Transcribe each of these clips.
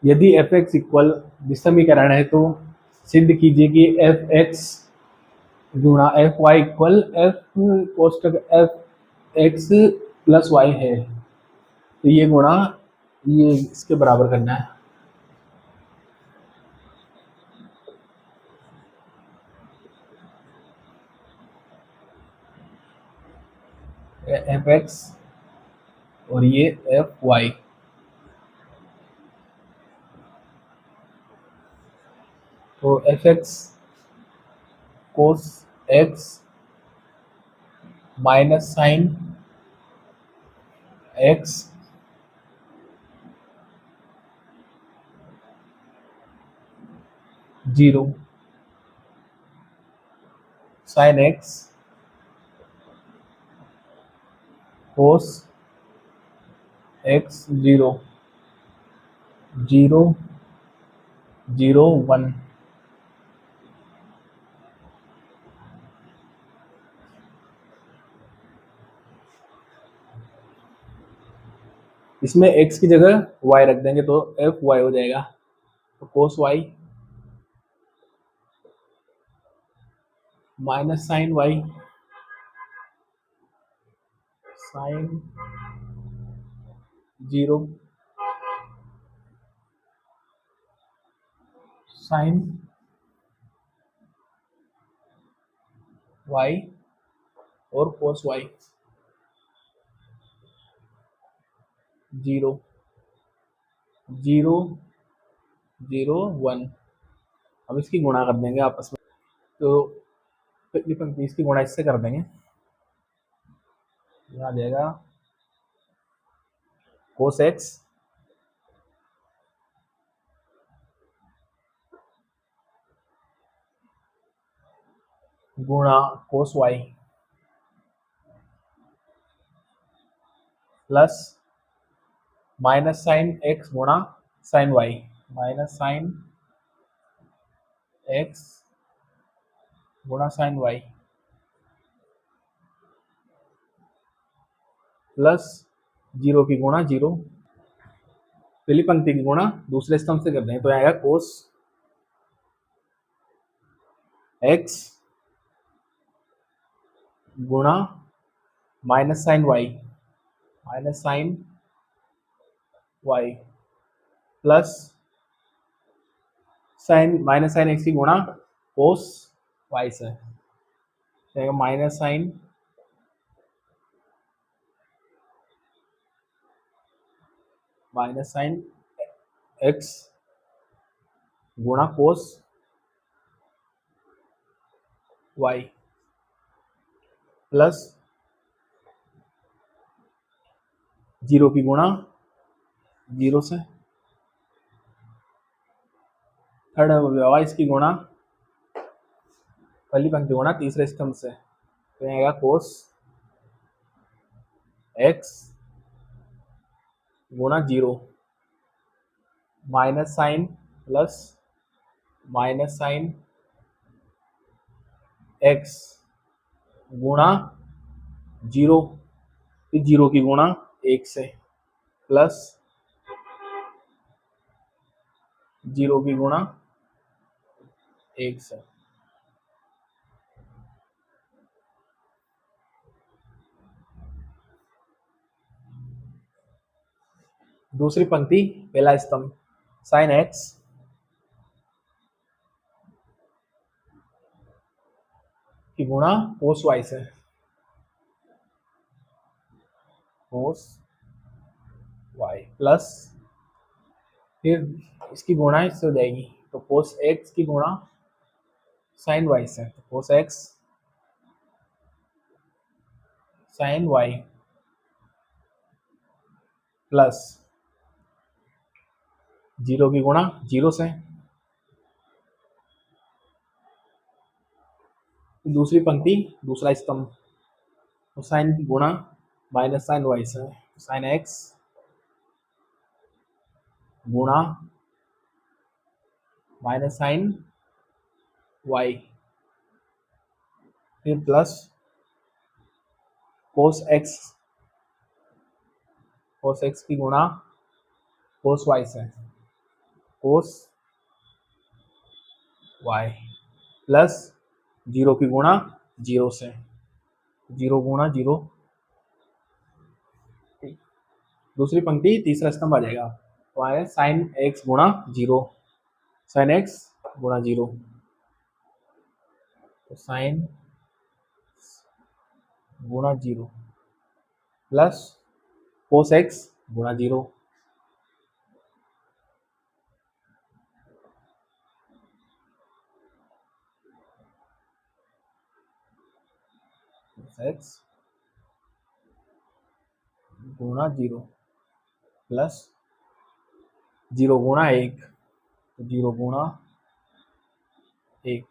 यदि F x equal विसमीकरण है तो सिद्ध कीजिए कि एफ एक्स गुणा एफ वाई इक्वल एफ कोष्टक एफ एक्स प्लस वाई है। तो ये गुणा ये इसके बराबर करना है। एफ एक्स और ये एफ वाई। तो F x cos x minus sine x zero sine X cos x zero zero zero one. इसमें x की जगह y रख देंगे तो एफ वाई हो जाएगा। तो cos Y minus sine Y sine zero sine Y और cos Y zero zero zero one. अब इसकी गुणा कर देंगे आपस में। तो पिछली पंक्ति इसकी गुणा इससे कर देंगे। यहाँ आ जाएगा कोस एक्स गुणा cos Y plus minus sine x गुणा sine Y minus sine x गुणा साइन वाई प्लस जीरो की गुणा जीरो। पहली पंक्ति की गुणा दूसरे स्तंभ से कर दें तो आएगा कोस एक्स गुणा minus sine Y plus sine minus sine x की गुणा कोस वाई से जाएगा माइनस साइन एक्स गुणा कोस वाई प्लस जीरो की गुणा जीरो से थर्ड व्यवहार इसकी गुणा पहली पंक्ति गुणा तीसरे स्तंभ से तो आएगा कोस एक्स गुणा zero minus sine plus minus sine x गुणा जीरो जीरो की गुणा एक से प्लस जीरो की गुणा एक से। दूसरी पंक्ति पहला स्तंभ साइन एक्स की गुणा कोस वाई से कोस वाई प्लस फिर इसकी गुणा इससे हो जाएगी तो कोस एक्स की गुणा साइन वाई से तो cos x sine Y plus zero की गुणा जीरो से। दूसरी पंक्ति दूसरा स्तंभ तो साइन की गुणा माइनस साइन वाई से साइन एक्स गुणा माइनस साइन वाई फिर प्लस कोस एक्स की गुणा कोस वाई से कोस वाई प्लस जीरो की गुणा जीरो से, जीरो गुणा जीरो। दूसरी पंक्ति तीसरा स्तंभ आ जाएगा, तो आएगा साइन एक्स गुणा जीरो, साइन एक्स गुणा जीरो, तो साइन गुणा जीरो प्लस कोस एक्स गुणा जीरो, कोस एक्स गुणा जीरो प्लस जीरो गुणा एक, तो जीरो गुणा एक,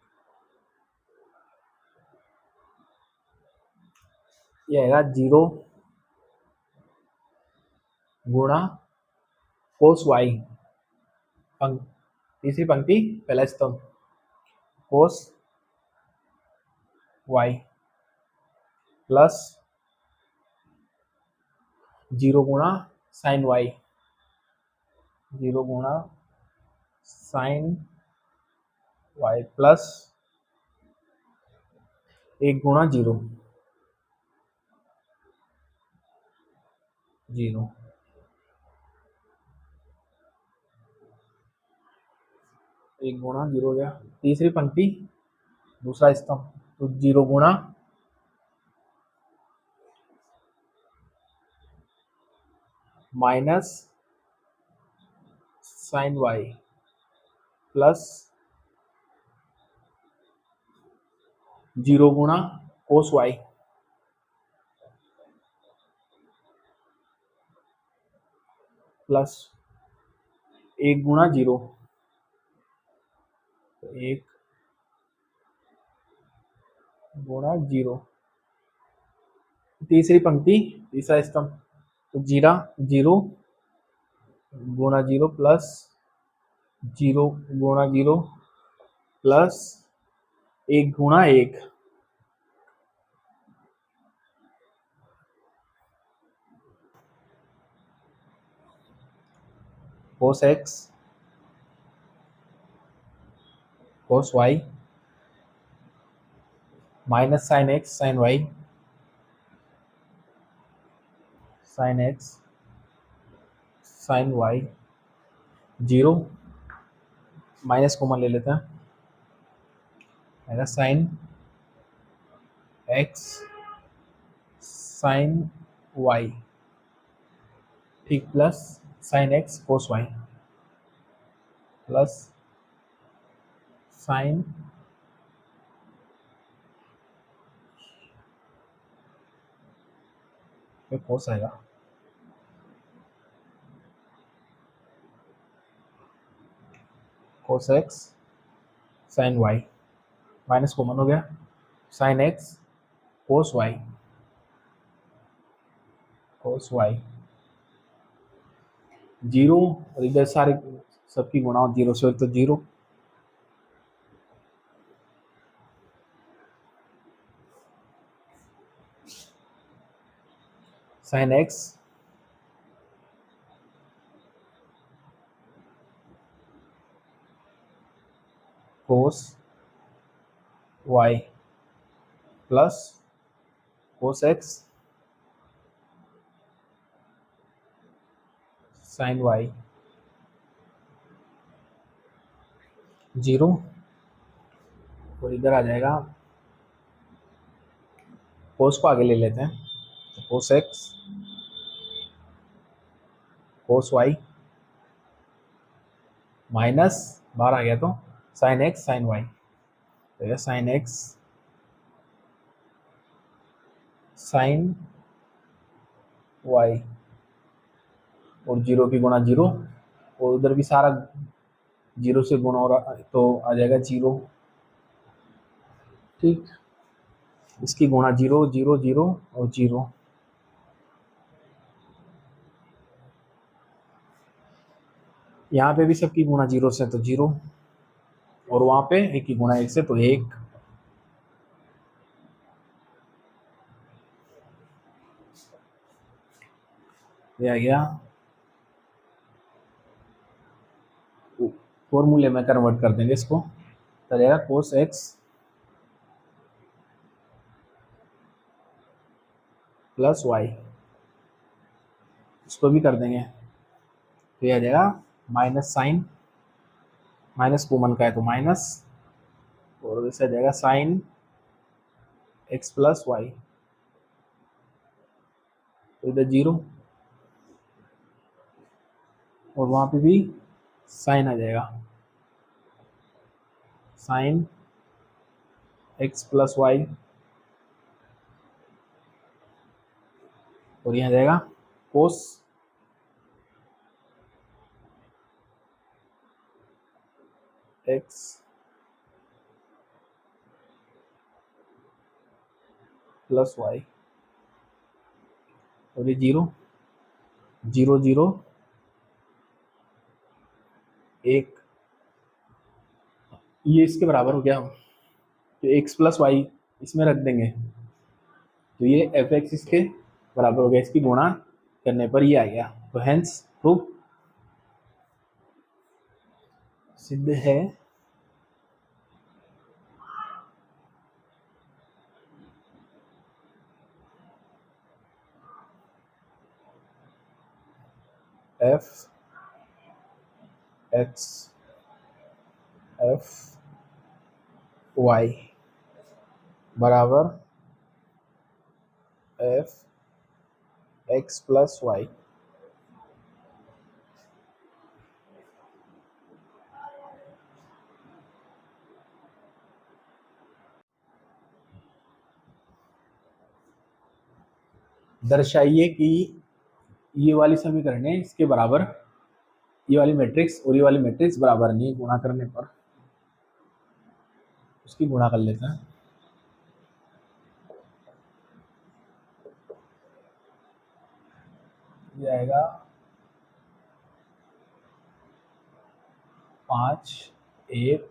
ये आएगा जीरो गुणा कोस वाई, तीसरी पंक्ति पहला स्तंभ, कोस वाई प्लस जीरो गुणा साइन वाई, जीरो गुणा साइन वाई प्लस एक गुणा जीरो, जीरो, एक गुणा जीरो हो गया। तीसरी पंक्ति दूसरा स्तंभ, तो जीरो गुणा minus sine Y plus zero गुणा कोस वाई प्लस एक गुणा जीरो, तो एक गुणा जीरो। तीसरी पंक्ति तीसरा स्तंभ, तो जीरा जीरो गुणा जीरो प्लस जीरो गुणा जीरो प्लस एक गुणा एक, cos X cos Y minus sine X sine Y, sine X sine Y, zero minus common ले लेते हैं, आएगा साइन एक्स साइन वाई, ठीक, plus sine X cos Y plus sine पे कोस आएगा, cos x sine Y, minus common हो गया, sine X cos Y, cos Y zero, और इधर सारे सबकी गुणा जीरो से, तो zero, sine X cos Y plus cos x sine Y, zero, और इधर आ जाएगा, कोस को आगे ले लेते हैं, तो cos X cos Y minus बाहर आ गया तो साइन एक्स साइन वाई, तो यह साइन एक्स साइन वाई, और जीरो की गुणा जीरो, और उधर भी सारा जीरो से गुणा हो रहा, तो आ जाएगा जीरो, ठीक, इसकी गुणा जीरो जीरो जीरो और जीरो, यहाँ पे भी सबकी गुणा जीरो से, तो जीरो, और वहां पे एक की गुणा एक से, तो एक, ये आ गया फॉर्मूले में कन्वर्ट कर देंगे इसको, तो रहेगा कोस एक्स प्लस वाई, इसको भी कर देंगे तो ये आ जाएगा माइनस साइन, माइनस कॉमन का है तो माइनस, और वैसे आ जाएगा साइन एक्स प्लस वाई, तो इधर जीरो और वहाँ पे भी साइन आ जाएगा, साइन एक्स प्लस वाई, और यहाँ आ जाएगा कोस एक्स प्लस वाई, और ये जीरो जीरो जीरो एक, ये इसके बराबर हो गया, तो एक्स प्लस वाई इसमें रख देंगे तो ये एफ एक्स इसके बराबर हो गया, इसकी गुणा करने पर ये आ गया, तो हेंस प्रूफ सिद्ध है एफ एक्स एफ वाई बराबर एफ एक्स प्लस वाई। दर्शाइए कि ये वाली समीकरण है इसके बराबर, ये वाली मैट्रिक्स और ये वाली मैट्रिक्स बराबर नहीं, गुणा करने पर उसकी गुणा कर लेते हैं। ये आएगा 5 1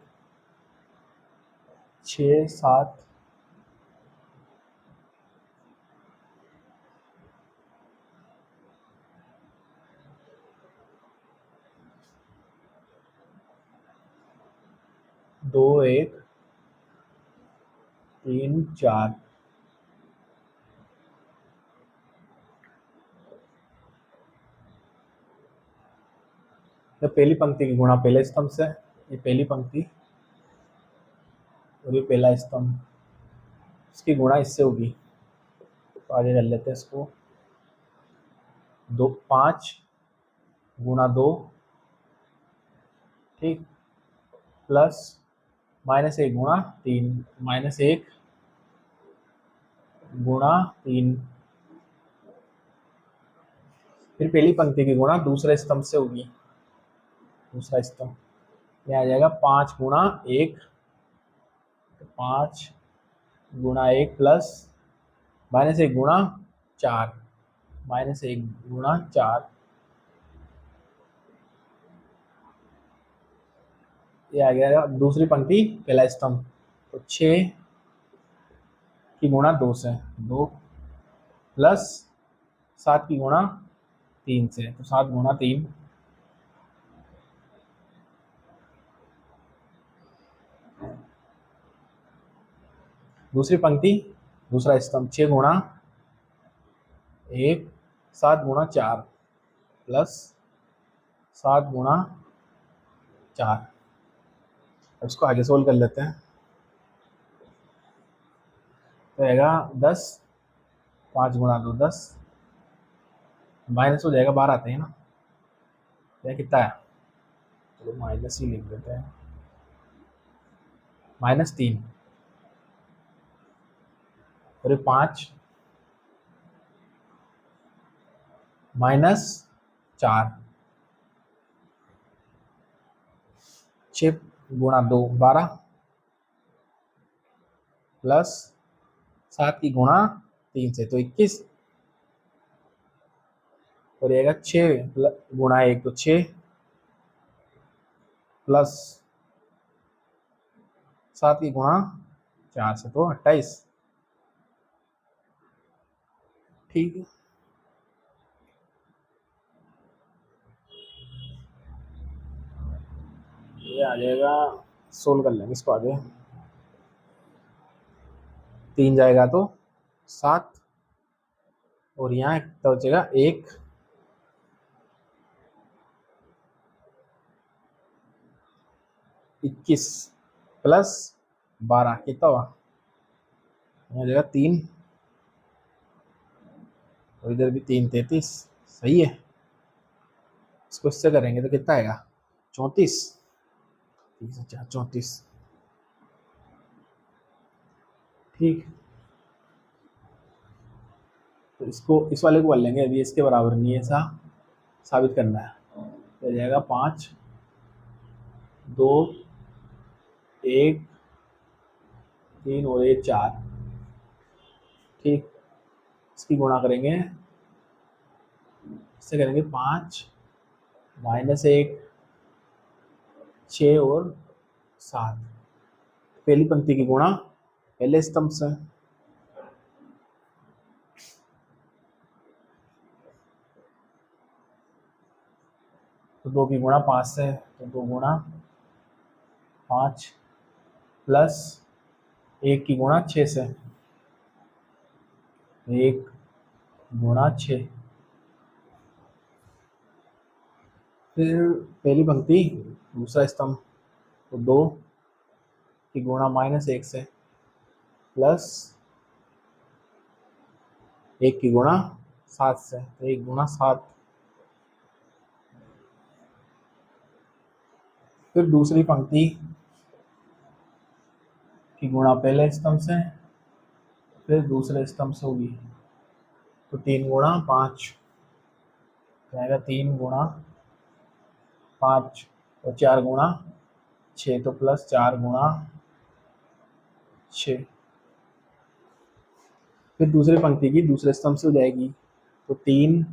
6 7 2 1 3 4, तो पहली पंक्ति की गुणा पहले स्तंभ से, ये पहली पंक्ति और ये पहला स्तंभ, इसकी गुणा इससे होगी, तो आगे कर लेते हैं इसको, 2 5 गुणा 2, ठीक, प्लस माइनस 1 गुणा 3, माइनस 1 गुणा 3, फिर पहली पंक्ति की गुणा दूसरे स्तंभ से होगी, दूसरा स्तंभ, यह आ जाएगा 5 गुणा 1, 5 गुणा 1 प्लस माइनस 1 गुणा 4, माइनस 1 गुणा 4, ये आ गया दूसरी पंक्ति पहला स्तंभ, तो 6 की गुणा 2 से 2 प्लस 7 की गुणा 3 से, तो 7 गुणा 3, दूसरी पंक्ति दूसरा स्तंभ 6 गुणा 1 7 गुणा 4 प्लस 7 गुणा 4, अब इसको आगे सोल्व कर लेते हैं, तो आएगा 10, 5 गुणा 2 10, माइनस हो जाएगा, 12 आते हैं ना, यह कितना है, चलो माइनस ही लिख देते हैं, -3 और 5 -4, 6 गुणा 2 12 प्लस 7 की गुणा 3 से, तो 21, और रहेगा 6 गुणा 1 तो 6 प्लस 7 की गुणा 4 से, तो 28, ठीक है। ये आ जाएगा, सोल्व कर लेंगे इसको आगे। 3 जाएगा तो 7, और यहाँ कितना बचेगा 1, 21 प्लस 12 कितना हुआ, यहाँ जाएगा 3, और इधर भी 3, 33। सही है। इसको इससे करेंगे तो कितना आएगा 34, 34। ठीक, तो इसको इस वाले को कर लेंगे, अभी इसके बराबर नहीं है, ऐसा साबित करना है। तो जाएगा 5, 2, 1, 3 और ये 4। ठीक, इसकी गुणा करेंगे, इससे करेंगे 5 माइनस 1, 6 और 7। पहली पंक्ति की गुणा पहले स्तंभ से, तो 2 की गुणा 5 से, तो 2 गुणा 5 प्लस 1 की गुणा 6 से, 1 गुणा 6। फिर पहली पंक्ति दूसरा स्तंभ, तो 2 की गुणा माइनस 1 से, प्लस 1 की गुणा 7 से, तो 1 गुणा 7। फिर दूसरी पंक्ति की गुणा पहले स्तंभ से, फिर दूसरे स्तंभ से होगी, तो 3 गुणा 5 जाएगा, 3 गुणा 5 और 4 गुणा 6, तो प्लस 4 गुणा 6। फिर दूसरी पंक्ति की दूसरे स्तंभ से हो जाएगी, तो 3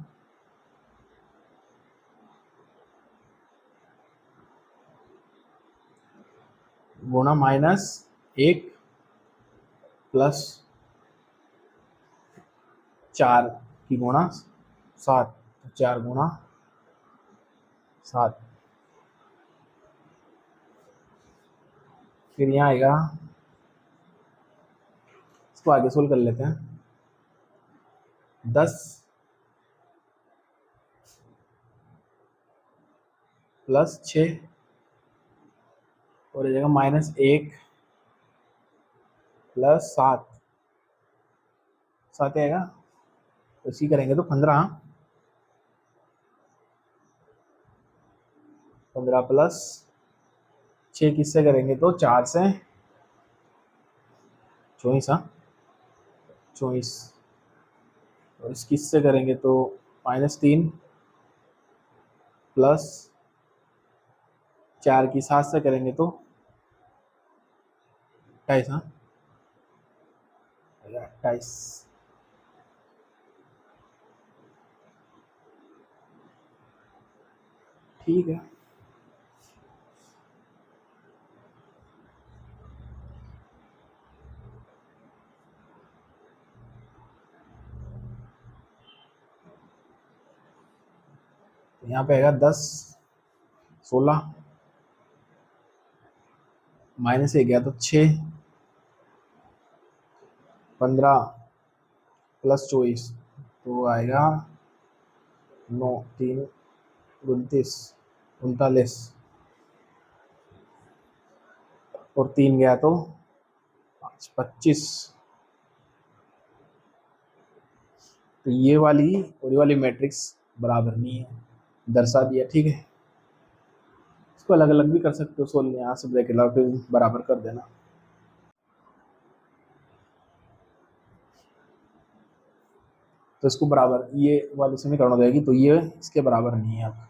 गुणा माइनस 1 प्लस 4 की गुणा 7, 4 गुणा 7। फिर यहाँ आएगा, इसको आगे सोल्व कर लेते हैं। 10 प्लस 6 और जगह माइनस 1 प्लस 7 आएगा, तो इसी करेंगे तो 15 प्लस 6 किससे करेंगे तो 4 से, 24, 24, और इस किससे करेंगे तो -3 प्लस 4 की 7 से करेंगे तो 28, 28। ठीक है, तो यहाँ पे आएगा 10, 16 माइनस 1 गया तो 6, 15 प्लस 24, तो आएगा 9, 3 29, 39, और 3 गया तो 5, 25। तो ये वाली और ये वाली मैट्रिक्स बराबर नहीं है, दर्शा दिया। ठीक है, इसको अलग अलग भी कर सकते हो सोल्व, यहाँ से ब्रैकेट लगा के बराबर कर देना। तो इसको बराबर ये वाली समीकरण हो जाएगी, तो ये इसके बराबर नहीं है अब।